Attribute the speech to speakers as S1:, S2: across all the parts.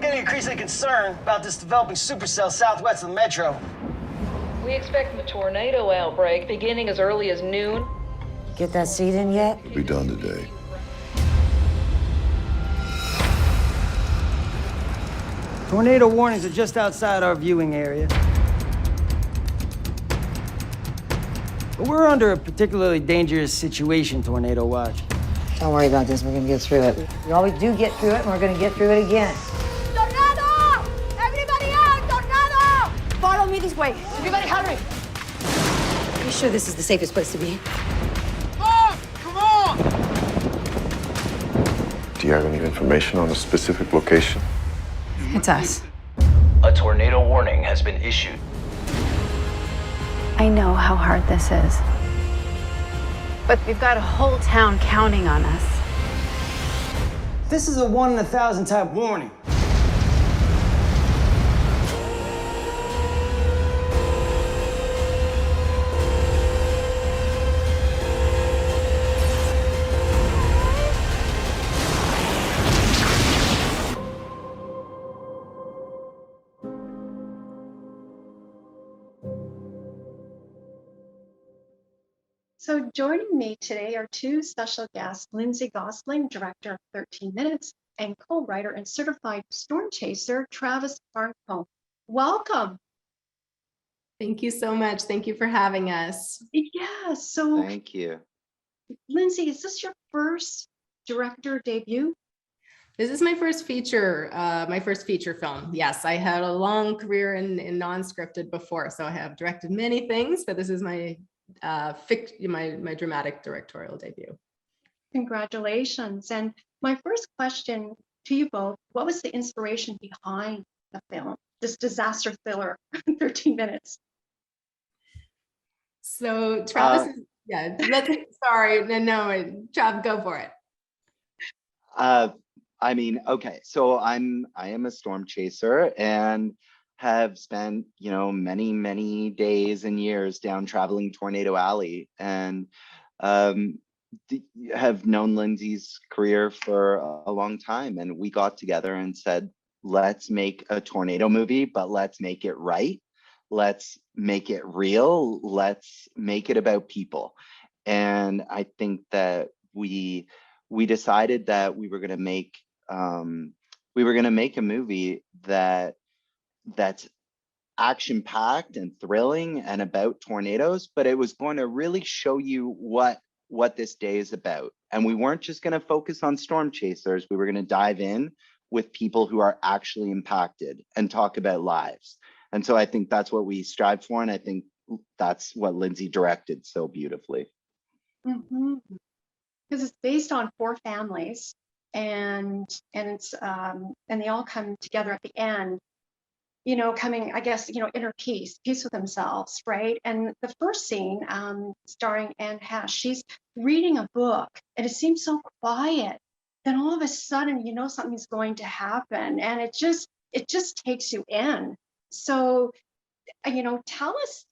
S1: getting increasingly concerned about this developing supercell southwest of the metro.
S2: We expect a tornado outbreak beginning as early as noon.
S3: Get that seed in yet?
S4: It'll be done today.
S1: Tornado warnings are just outside our viewing area. But we're under a particularly dangerous situation, Tornado Watch.
S3: Don't worry about this. We're gonna get through it. We always do get through it, and we're gonna get through it again.
S5: Tornado! Everybody out! Tornado! Follow me this way. Everybody hurry!
S6: Are you sure this is the safest place to be?
S5: Come on!
S4: Do you have any information on a specific location?
S6: It's us.
S7: A tornado warning has been issued.
S8: I know how hard this is. But we've got a whole town counting on us.
S1: This is a 1 in 1,000 type warning.
S9: So joining me today are two special guests, Lindsay Gossling, director of 13 Minutes, and co-writer and certified storm chaser, Travis Farncombe. Welcome.
S10: Thank you so much. Thank you for having us.
S9: Yeah, so
S11: Thank you.
S9: Lindsay, is this your first director debut?
S10: This is my first feature film. Yes, I had a long career in non-scripted before, so I have directed many things, but this is my my dramatic directorial debut.
S9: Congratulations. And my first question to you both, what was the inspiration behind the film, this disaster thriller, 13 Minutes?
S10: So Travis, sorry, no, Trav, go for it.
S11: I mean, okay, so I am a storm chaser and have spent, many days and years down traveling Tornado Alley, and have known Lindsay's career for a long time. And we got together and said, let's make a tornado movie, but let's make it right. Let's make it real. Let's make it about people. And I think that we decided that we were going to make a movie that's action-packed and thrilling and about tornadoes, but it was going to really show you what this day is about. And we weren't just going to focus on storm chasers. We were going to dive in with people who are actually impacted and talk about lives. And so I think that's what we strive for, and I think that's what Lindsay directed so beautifully.
S9: Mm-hmm. Because it's based on 4 families, and it's and they all come together at the end, coming, I guess, inner peace with themselves, right? And the first scene, starring Heche, she's reading a book, and it seems so quiet. Then all of a sudden, something's going to happen, and it just takes you in. So, tell us,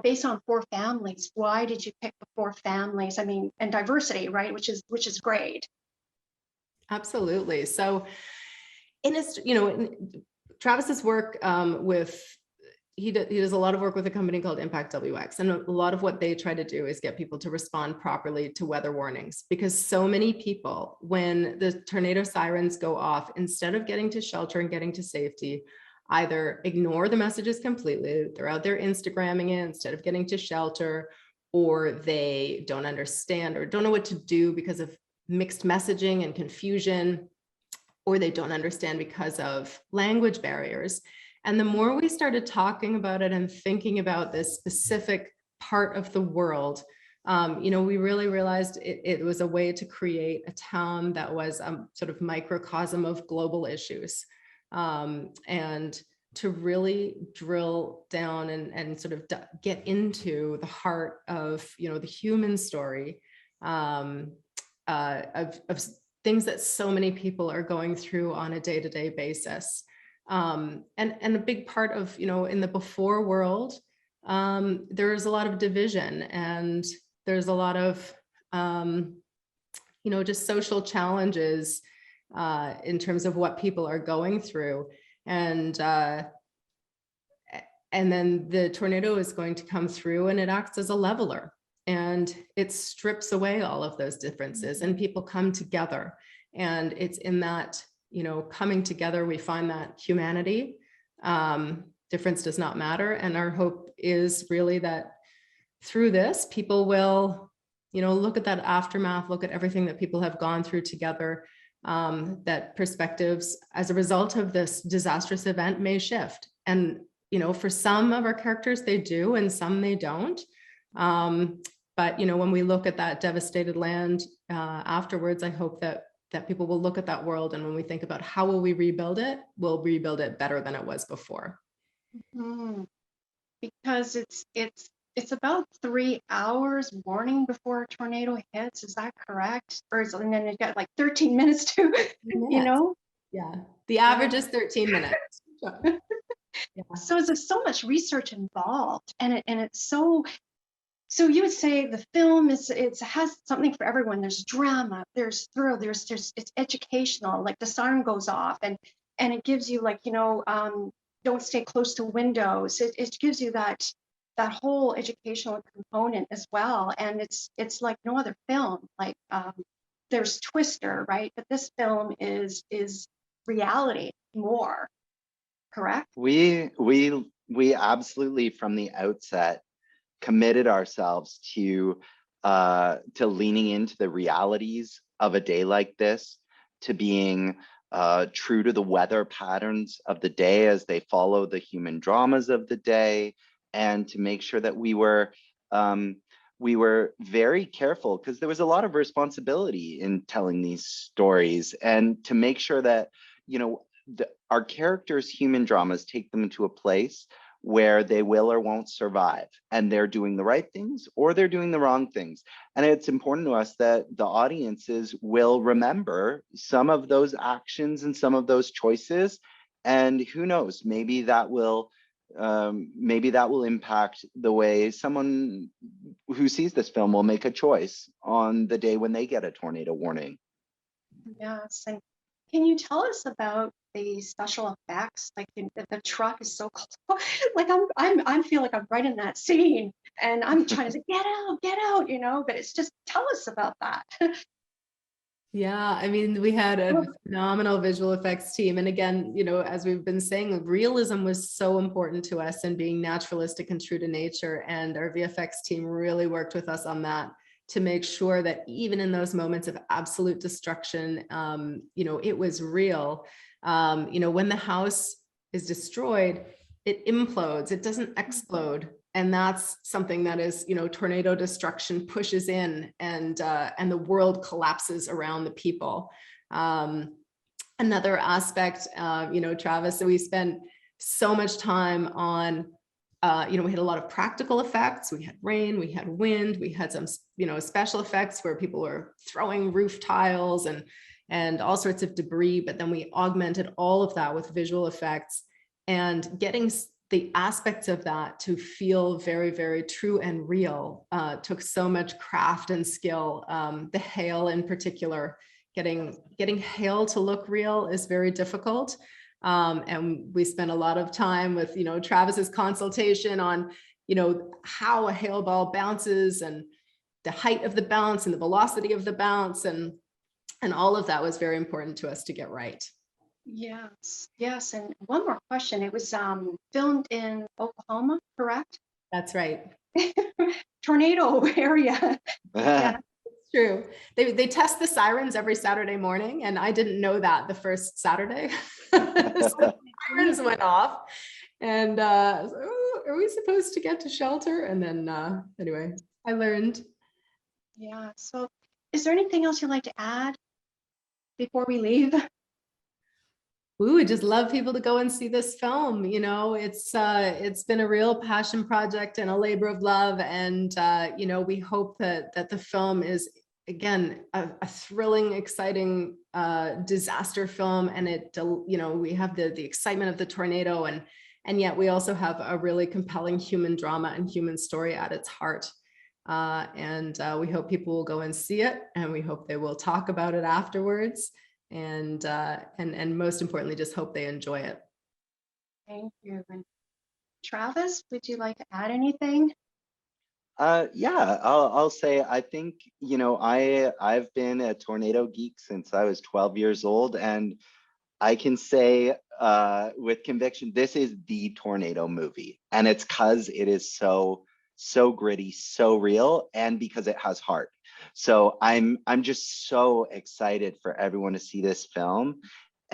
S9: based on 4 families, why did you pick the 4 families? I mean, and diversity, right? Which is great.
S10: Absolutely. So, Travis's work he does a lot of work with a company called Impact WX, and a lot of what they try to do is get people to respond properly to weather warnings, because so many people, when the tornado sirens go off, instead of getting to shelter and getting to safety, either ignore the messages completely, they're out there Instagramming it instead of getting to shelter, or they don't understand or don't know what to do because of mixed messaging and confusion, or they don't understand because of language barriers. And the more we started talking about it and thinking about this specific part of the world, we really realized it was a way to create a town that was a sort of microcosm of global issues, and to really drill down and sort of get into the heart of, the human story, of things that so many people are going through on a day-to-day basis. And a big part of, in the before world, there's a lot of division, and there's a lot of, just social challenges in terms of what people are going through. And then the tornado is going to come through and it acts as a leveler and it strips away all of those differences and people come together. And it's in that, you know, coming together, we find that humanity, difference does not matter. And our hope is really that through this, people will, you know, look at that aftermath, look at everything that people have gone through together, that perspectives as a result of this disastrous event may shift. And, you know, for some of our characters, they do, and some they don't. But, you know, when we look at that devastated land afterwards, I hope that people will look at that world. And when we think about how will we rebuild it, we'll rebuild it better than it was before.
S9: Because it's about 3 hours warning before a tornado hits. Is that correct? Or and then you've got like 13 minutes to, you know?
S10: Yeah, the average is 13 minutes.
S9: Yeah. So there's so much research involved, and it's so you would say the film it has something for everyone. There's drama, there's thrill, there's it's educational, like the siren goes off and it gives you, like, you know, don't stay close to windows. It gives you that whole educational component as well. And it's like no other film. Like there's Twister, right? But this film is reality more. Correct?
S11: We absolutely from the outset committed ourselves to leaning into the realities of a day like this, to being true to the weather patterns of the day as they follow the human dramas of the day, and to make sure that we were very careful, because there was a lot of responsibility in telling these stories, and to make sure that, you know, our characters' human dramas take them to a place where they will or won't survive, and they're doing the right things or they're doing the wrong things. And it's important to us that the audiences will remember some of those actions and some of those choices. And who knows, maybe that will impact the way someone who sees this film will make a choice on the day when they get a tornado warning.
S9: Yes. And can you tell us about the special effects? Like the truck is so close. Like I feel like I'm right in that scene, and I'm trying to say, get out, you know. But it's just, tell us about that.
S10: Yeah, I mean, we had a phenomenal visual effects team. And again, you know, as we've been saying, realism was so important to us, and being naturalistic and true to nature. And our VFX team really worked with us on that to make sure that even in those moments of absolute destruction, you know, it was real. You know, when the house is destroyed, it implodes, it doesn't explode. And that's something that is, you know, tornado destruction pushes in, and the world collapses around the people. Another aspect, you know, Travis, so we spent so much time on, you know, we had a lot of practical effects. We had rain, we had wind, we had some, you know, special effects where people were throwing roof tiles and all sorts of debris, but then we augmented all of that with visual effects, and getting the aspects of that to feel very, very true and real took so much craft and skill. The hail in particular, getting hail to look real is very difficult. And we spent a lot of time with, you know, Travis's consultation on, you know, how a hail ball bounces and the height of the bounce and the velocity of the bounce, and all of that was very important to us to get right.
S9: Yes. And one more question. It was filmed in Oklahoma, correct?
S10: That's right.
S9: Tornado area. Yeah.
S10: It's true. They test the sirens every Saturday morning, and I didn't know that the first Saturday. So the sirens went off, and are we supposed to get to shelter? And then anyway, I learned.
S9: Yeah. So is there anything else you'd like to add before we leave?
S10: We would just love people to go and see this film. You know, it's been a real passion project and a labor of love. And, you know, we hope that the film is, again, a thrilling, exciting disaster film. And it, you know, we have the excitement of the tornado, and yet we also have a really compelling human drama and human story at its heart. And we hope people will go and see it, and we hope they will talk about it afterwards. and most importantly, just hope they enjoy it.
S9: Thank you. And Travis, would you like to add anything?
S11: Yeah, I'll say, I think, you know, I've been a tornado geek since I was 12 years old, and I can say with conviction, this is the tornado movie, and it's because it is so gritty, so real, and because it has heart. So I'm just so excited for everyone to see this film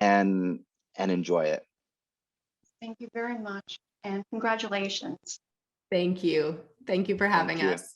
S11: and enjoy it.
S9: Thank you very much, and congratulations.
S10: Thank you. Thank you for having
S11: you.
S10: us.